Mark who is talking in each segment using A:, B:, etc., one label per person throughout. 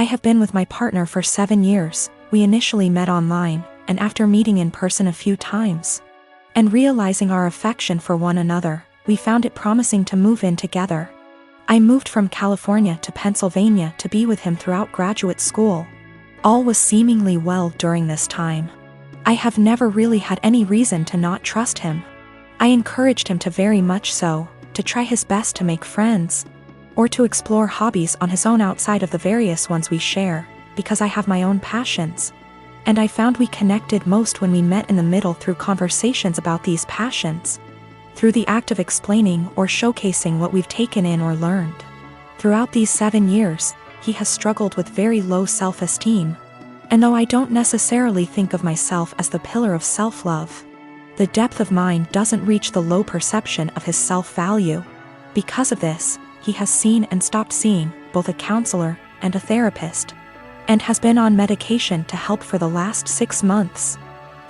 A: I have been with my partner for 7 years. We initially met online, and after meeting in person a few times and realizing our affection for one another, we found it promising to move in together. I moved from California to Pennsylvania to be with him throughout graduate school. All was seemingly well during this time. I have never really had any reason to not trust him. I encouraged him to very much so, to try his best to make friends, or to explore hobbies on his own outside of the various ones we share, because I have my own passions. And I found we connected most when we met in the middle through conversations about these passions, through the act of explaining or showcasing what we've taken in or learned. Throughout these 7 years, he has struggled with very low self-esteem. And though I don't necessarily think of myself as the pillar of self-love, the depth of mine doesn't reach the low perception of his self-value. Because of this, he has seen and stopped seeing both a counselor and a therapist, and has been on medication to help for the last 6 months.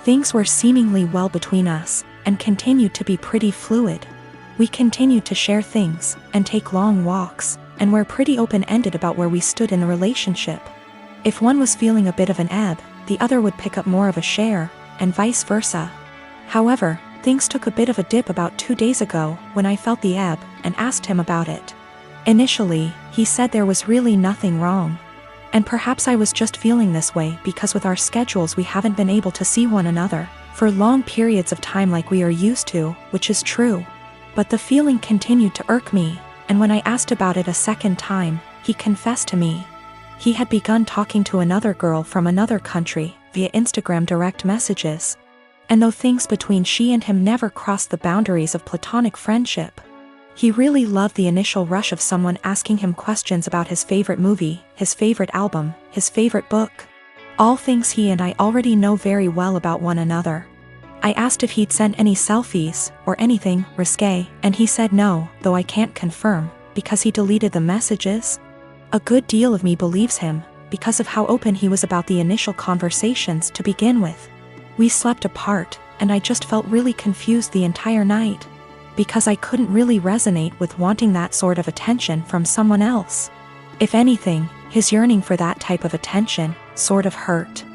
A: Things were seemingly well between us, and continued to be pretty fluid. We continued to share things, and take long walks, and were pretty open-ended about where we stood in the relationship. If one was feeling a bit of an ebb, the other would pick up more of a share, and vice versa. However, things took a bit of a dip about 2 days ago when I felt the ebb and asked him about it. Initially, he said there was really nothing wrong. And perhaps I was just feeling this way because with our schedules we haven't been able to see one another for long periods of time like we are used to, which is true. But the feeling continued to irk me, and when I asked about it a second time, he confessed to me. He had begun talking to another girl from another country via Instagram direct messages. And though things between she and him never crossed the boundaries of platonic friendship, he really loved the initial rush of someone asking him questions about his favorite movie, his favorite album, his favorite book. All things he and I already know very well about one another. I asked if he'd sent any selfies, or anything risque, and he said no, though I can't confirm, because he deleted the messages. A good deal of me believes him, because of how open he was about the initial conversations to begin with. We slept apart, and I just felt really confused the entire night, because I couldn't really resonate with wanting that sort of attention from someone else. If anything, his yearning for that type of attention sort of hurt.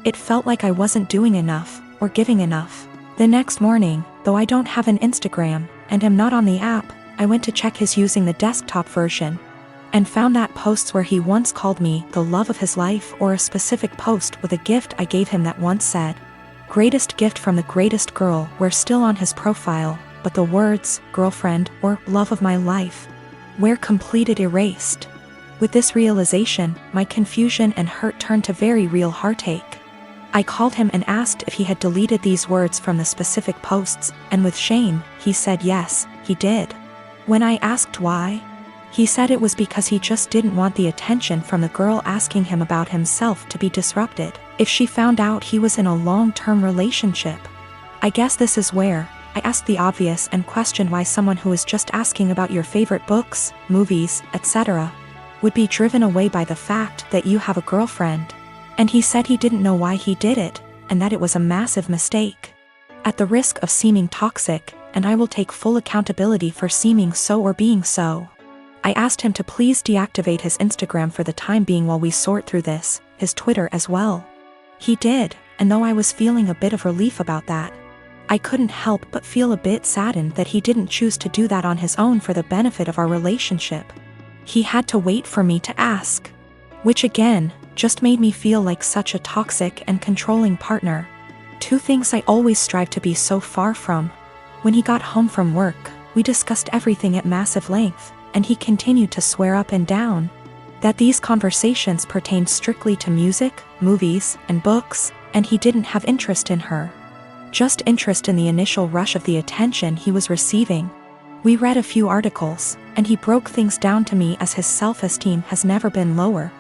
A: It felt like I wasn't doing enough, or giving enough. The next morning, though I don't have an Instagram, and am not on the app, I went to check his using the desktop version, and found that posts where he once called me the love of his life, or a specific post with a gift I gave him that once said, "Greatest gift from the greatest girl," were still on his profile, but the words, girlfriend, or love of my life, were completed erased. With this realization, my confusion and hurt turned to very real heartache. I called him and asked if he had deleted these words from the specific posts, and with shame, he said yes, he did. When I asked why, he said it was because he just didn't want the attention from the girl asking him about himself to be disrupted if she found out he was in a long-term relationship. I guess this is where I asked the obvious and questioned why someone who is just asking about your favorite books, movies, etc., would be driven away by the fact that you have a girlfriend. And he said he didn't know why he did it, and that it was a massive mistake. At the risk of seeming toxic, and I will take full accountability for seeming so or being so, I asked him to please deactivate his Instagram for the time being while we sort through this, his Twitter as well. He did, and though I was feeling a bit of relief about that, I couldn't help but feel a bit saddened that he didn't choose to do that on his own for the benefit of our relationship. He had to wait for me to ask. Which again, just made me feel like such a toxic and controlling partner. 2 things I always strive to be so far from. When he got home from work, we discussed everything at massive length, and he continued to swear up and down that these conversations pertained strictly to music, movies, and books, and he didn't have interest in her. Just interest in the initial rush of the attention he was receiving. We read a few articles, and he broke things down to me as his self-esteem has never been lower.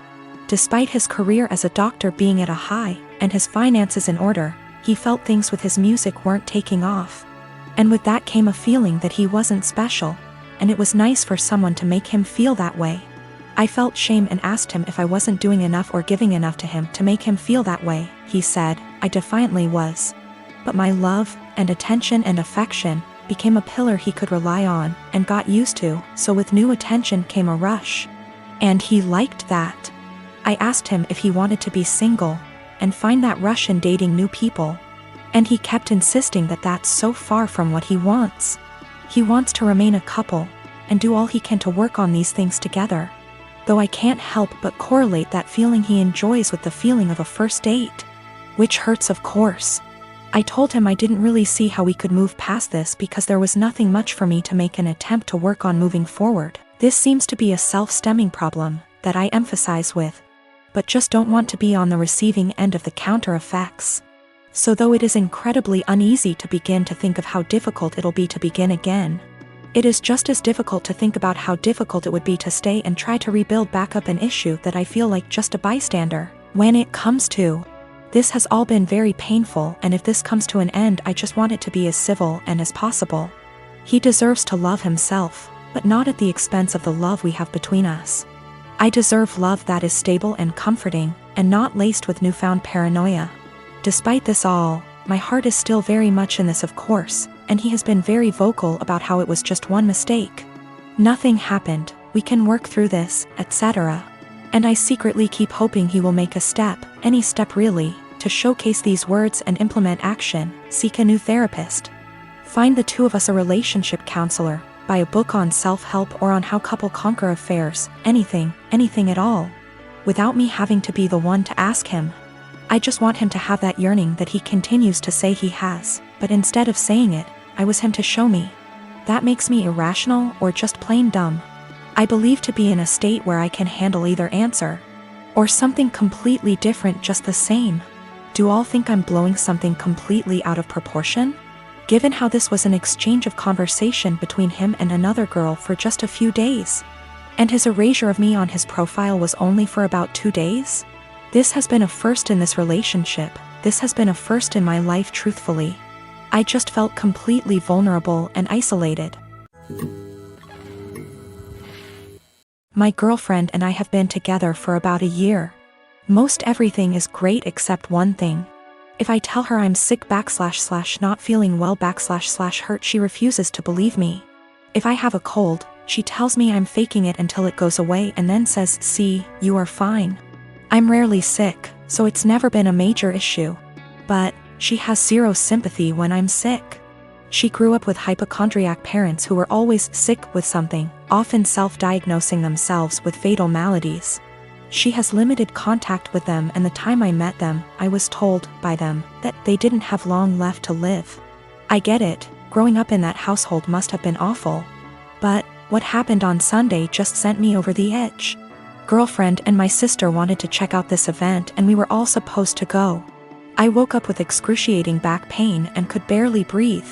A: Despite his career as a doctor being at a high, and his finances in order, he felt things with his music weren't taking off. And with that came a feeling that he wasn't special, and it was nice for someone to make him feel that way. I felt shame and asked him if I wasn't doing enough or giving enough to him to make him feel that way. He said, I defiantly was. But my love, and attention and affection, became a pillar he could rely on, and got used to, so with new attention came a rush. And he liked that. I asked him if he wanted to be single and find that rush in dating new people. And he kept insisting that that's so far from what he wants. He wants to remain a couple and do all he can to work on these things together. Though I can't help but correlate that feeling he enjoys with the feeling of a first date. Which hurts, of course. I told him I didn't really see how we could move past this because there was nothing much for me to make an attempt to work on moving forward. This seems to be a self-stemming problem that I emphasize with, but just don't want to be on the receiving end of the counter effects. So though it is incredibly uneasy to begin to think of how difficult it'll be to begin again, it is just as difficult to think about how difficult it would be to stay and try to rebuild back up an issue that I feel like just a bystander. When it comes to, this has all been very painful, and if this comes to an end, I just want it to be as civil and as possible. He deserves to love himself, but not at the expense of the love we have between us. I deserve love that is stable and comforting, and not laced with newfound paranoia. Despite this all, my heart is still very much in this, of course, and he has been very vocal about how it was just one mistake. Nothing happened, we can work through this, etc. And I secretly keep hoping he will make a step, any step really, to showcase these words and implement action, seek a new therapist. Find the two of us a relationship counselor, buy a book on self-help or on how couple conquer affairs, anything at all. Without me having to be the one to ask him. I just want him to have that yearning that he continues to say he has, but instead of saying it, I was him to show me. That makes me irrational or just plain dumb. I believe to be in a state where I can handle either answer. Or something completely different just the same. Do all think I'm blowing something completely out of proportion? Given how this was an exchange of conversation between him and another girl for just a few days. And his erasure of me on his profile was only for about 2 days? This has been a first in this relationship, this has been a first in my life, truthfully. I just felt completely vulnerable and isolated. My girlfriend and I have been together for about a year. Most everything is great except one thing. If I tell her I'm sick / not feeling well / hurt, she refuses to believe me. If I have a cold, she tells me I'm faking it until it goes away and then says, "See, you are fine." I'm rarely sick, so it's never been a major issue. But she has zero sympathy when I'm sick. She grew up with hypochondriac parents who were always sick with something, often self-diagnosing themselves with fatal maladies. She has limited contact with them, and the time I met them, I was told by them that they didn't have long left to live. I get it, growing up in that household must have been awful. But what happened on Sunday just sent me over the edge. Girlfriend and my sister wanted to check out this event and we were all supposed to go. I woke up with excruciating back pain and could barely breathe.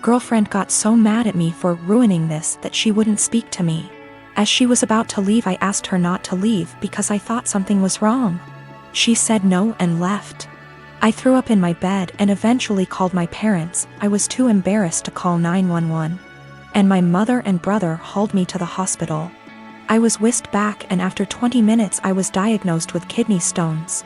A: Girlfriend got so mad at me for ruining this that she wouldn't speak to me. As she was about to leave, I asked her not to leave because I thought something was wrong. She said no and left. I threw up in my bed and eventually called my parents. I was too embarrassed to call 911. And my mother and brother hauled me to the hospital. I was whisked back, and after 20 minutes I was diagnosed with kidney stones.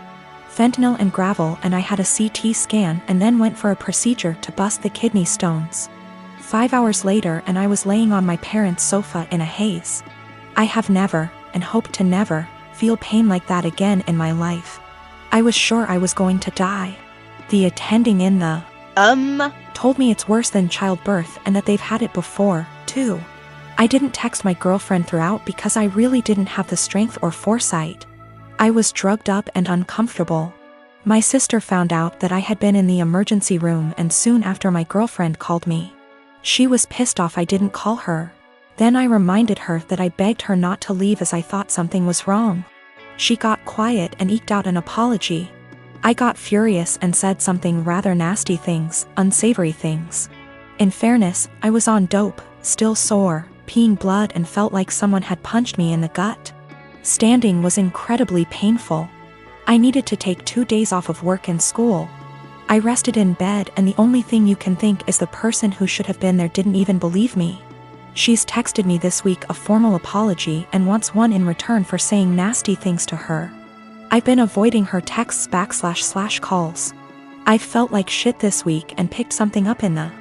A: Fentanyl and gravel, and I had a CT scan and then went for a procedure to bust the kidney stones. 5 hours later and I was laying on my parents' sofa in a haze. I have never, and hope to never, feel pain like that again in my life. I was sure I was going to die. The attending in the told me it's worse than childbirth and that they've had it before, too. I didn't text my girlfriend throughout because I really didn't have the strength or foresight. I was drugged up and uncomfortable. My sister found out that I had been in the emergency room, and soon after my girlfriend called me. She was pissed off I didn't call her. Then I reminded her that I begged her not to leave as I thought something was wrong. She got quiet and eked out an apology. I got furious and said something rather nasty things, unsavory things. In fairness, I was on dope, still sore, peeing blood, and felt like someone had punched me in the gut. Standing was incredibly painful. I needed to take 2 days off of work and school. I rested in bed, and the only thing you can think is the person who should have been there didn't even believe me. She's texted me this week a formal apology and wants one in return for saying nasty things to her. I've been avoiding her texts / calls. I've felt like shit this week and picked something up in the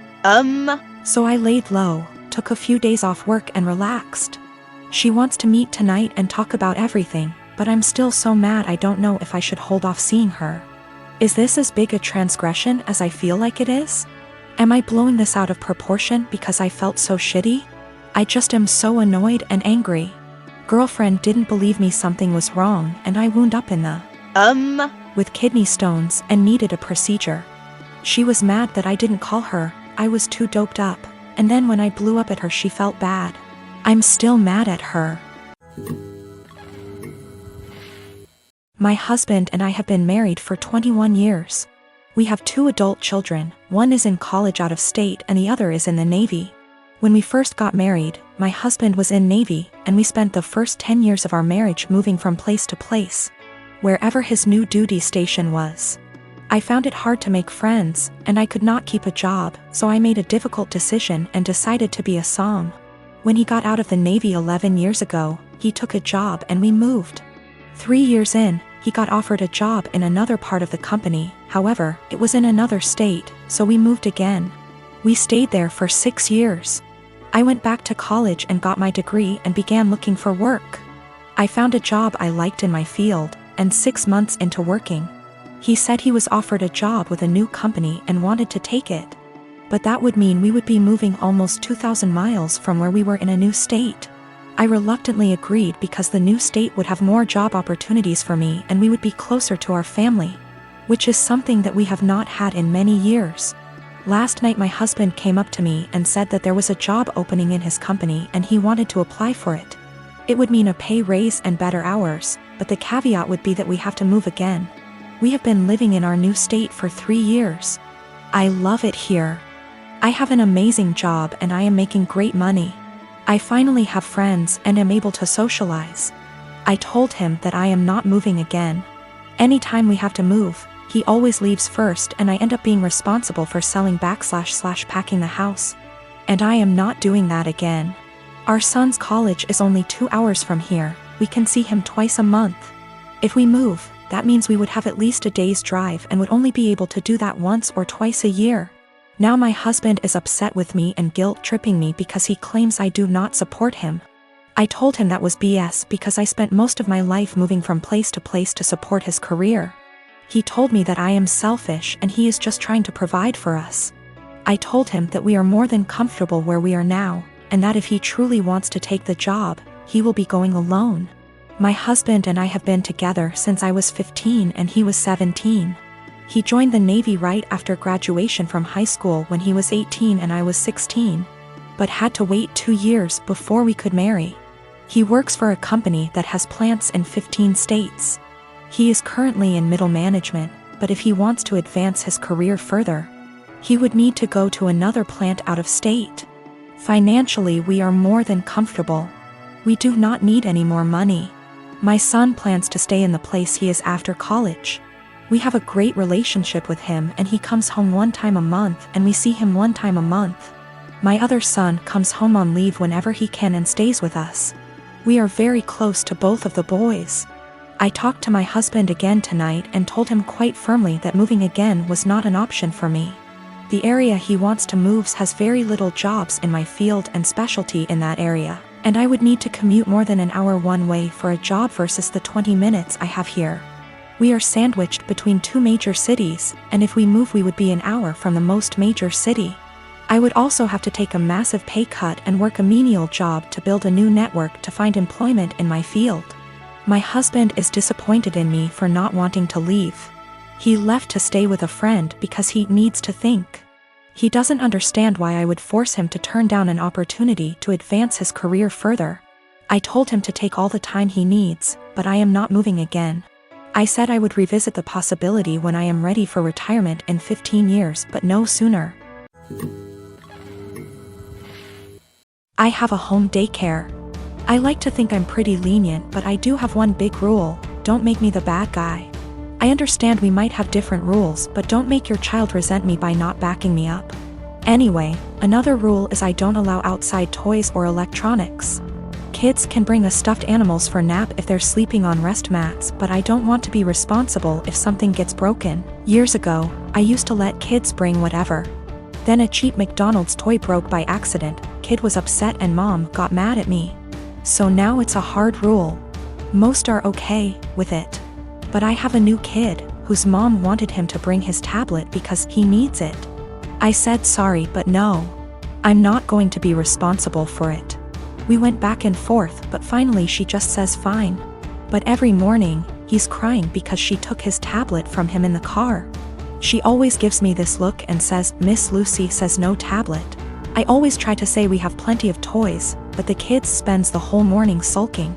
A: So I laid low, took a few days off work and relaxed. She wants to meet tonight and talk about everything. but I'm still so mad I don't know if I should hold off seeing her. Is this as big a transgression as I feel like it is? Am I blowing this out of proportion because I felt so shitty? I just am so annoyed and angry. Girlfriend didn't believe me something was wrong and I wound up in the with kidney stones and needed a procedure. She was mad that I didn't call her, I was too doped up, and then when I blew up at her she felt bad. I'm still mad at her. My husband and I have been married for 21 years. We have 2 adult children, one is in college out of state and the other is in the Navy. When we first got married, my husband was in Navy, and we spent the first 10 years of our marriage moving from place to place, wherever his new duty station was. I found it hard to make friends, and I could not keep a job, so I made a difficult decision and decided to be a som. When he got out of the Navy 11 years ago, he took a job and we moved. 3 years in, he got offered a job in another part of the company, however, it was in another state, so we moved again. We stayed there for 6 years. I went back to college and got my degree and began looking for work. I found a job I liked in my field, and 6 months into working, he said he was offered a job with a new company and wanted to take it. But that would mean we would be moving almost 2,000 miles from where we were in a new state. I reluctantly agreed because the new state would have more job opportunities for me and we would be closer to our family, which is something that we have not had in many years. Last night my husband came up to me and said that there was a job opening in his company and he wanted to apply for it. It would mean a pay raise and better hours, but the caveat would be that we have to move again. We have been living in our new state for 3 years. I love it here. I have an amazing job and I am making great money. I finally have friends and am able to socialize. I told him that I am not moving again. Anytime we have to move, he always leaves first and I end up being responsible for selling / packing the house. And I am not doing that again. Our son's college is only 2 hours from here, we can see him twice a month. If we move, that means we would have at least a day's drive and would only be able to do that once or twice a year. Now my husband is upset with me and guilt-tripping me because he claims I do not support him. I told him that was BS because I spent most of my life moving from place to place to support his career. He told me that I am selfish and he is just trying to provide for us. I told him that we are more than comfortable where we are now, and that if he truly wants to take the job, he will be going alone. My husband and I have been together since I was 15 and he was 17. He joined the Navy right after graduation from high school when he was 18 and I was 16, but had to wait 2 years before we could marry. He works for a company that has plants in 15 states. He is currently in middle management, but if he wants to advance his career further, he would need to go to another plant out of state. Financially, we are more than comfortable. We do not need any more money. My son plans to stay in the place he is after college. We have a great relationship with him and he comes home 1 time a month and we see him 1 time a month. My other son comes home on leave whenever he can and stays with us. We are very close to both of the boys. I talked to my husband again tonight and told him quite firmly that moving again was not an option for me. The area he wants to move has very little jobs in my field and specialty in that area, and I would need to commute more than an hour one way for a job versus the 20 minutes I have here. We are sandwiched between 2 major cities, and if we move we would be an hour from the most major city. I would also have to take a massive pay cut and work a menial job to build a new network to find employment in my field. My husband is disappointed in me for not wanting to leave. He left to stay with a friend because he needs to think. He doesn't understand why I would force him to turn down an opportunity to advance his career further. I told him to take all the time he needs, but I am not moving again. I said I would revisit the possibility when I am ready for retirement in 15 years, but no sooner. I have a home daycare. I like to think I'm pretty lenient, but I do have one big rule: don't make me the bad guy. I understand we might have different rules, but don't make your child resent me by not backing me up. Anyway, another rule is I don't allow outside toys or electronics. Kids can bring the stuffed animals for nap if they're sleeping on rest mats, but I don't want to be responsible if something gets broken. Years ago, I used to let kids bring whatever. Then a cheap McDonald's toy broke by accident, kid was upset and mom got mad at me. So now it's a hard rule. Most are okay with it. But I have a new kid, whose mom wanted him to bring his tablet because he needs it. I said sorry, but no. I'm not going to be responsible for it. We went back and forth, but finally she just says fine. But every morning, he's crying because she took his tablet from him in the car. She always gives me this look and says, "Miss Lucy says no tablet." I always try to say we have plenty of toys, but the kid spends the whole morning sulking.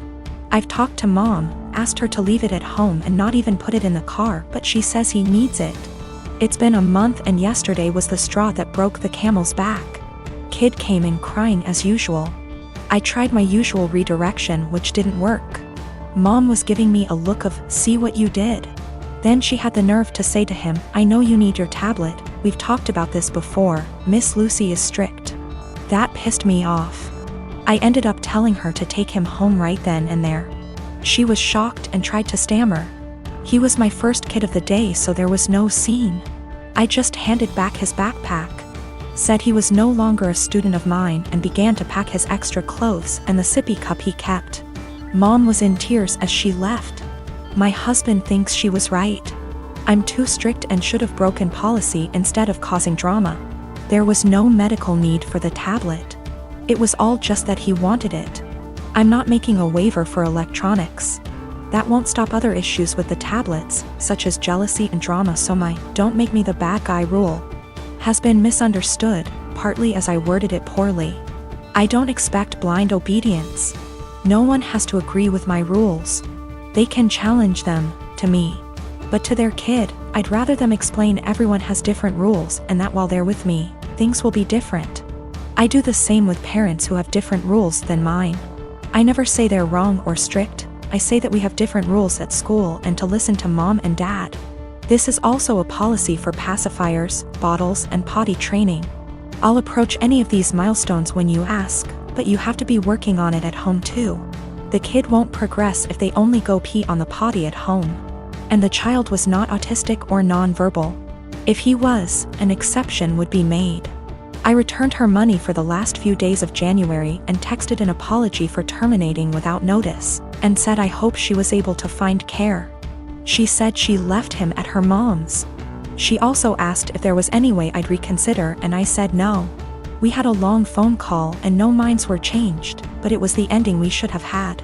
A: I've talked to mom, asked her to leave it at home and not even put it in the car, but she says he needs it. It's been a month and yesterday was the straw that broke the camel's back. Kid came in crying as usual. I tried my usual redirection, which didn't work. Mom was giving me a look of, "See what you did?" Then she had the nerve to say to him, "I know you need your tablet, we've talked about this before, Miss Lucy is strict." That pissed me off. I ended up telling her to take him home right then and there. She was shocked and tried to stammer. He was my first kid of the day, so there was no scene. I just handed back his backpack, said he was no longer a student of mine, and began to pack his extra clothes and the sippy cup he kept. Mom was in tears as she left. My husband thinks she was right. I'm too strict and should have broken policy instead of causing drama. There was no medical need for the tablet. It was all just that he wanted it. I'm not making a waiver for electronics. That won't stop other issues with the tablets, such as jealousy and drama, so my "don't make me the bad guy" rule has been misunderstood, partly as I worded it poorly. I don't expect blind obedience. No one has to agree with my rules. They can challenge them, to me. But to their kid, I'd rather them explain everyone has different rules and that while they're with me, things will be different. I do the same with parents who have different rules than mine. I never say they're wrong or strict. I say that we have different rules at school and to listen to mom and dad. This is also a policy for pacifiers, bottles, and potty training. I'll approach any of these milestones when you ask, but you have to be working on it at home too. The kid won't progress if they only go pee on the potty at home. And the child was not autistic or non-verbal. If he was, an exception would be made. I returned her money for the last few days of January and texted an apology for terminating without notice, and said I hope she was able to find care. She said she left him at her mom's. She also asked if there was any way I'd reconsider, and I said no. We had a long phone call and no minds were changed, but it was the ending we should have had.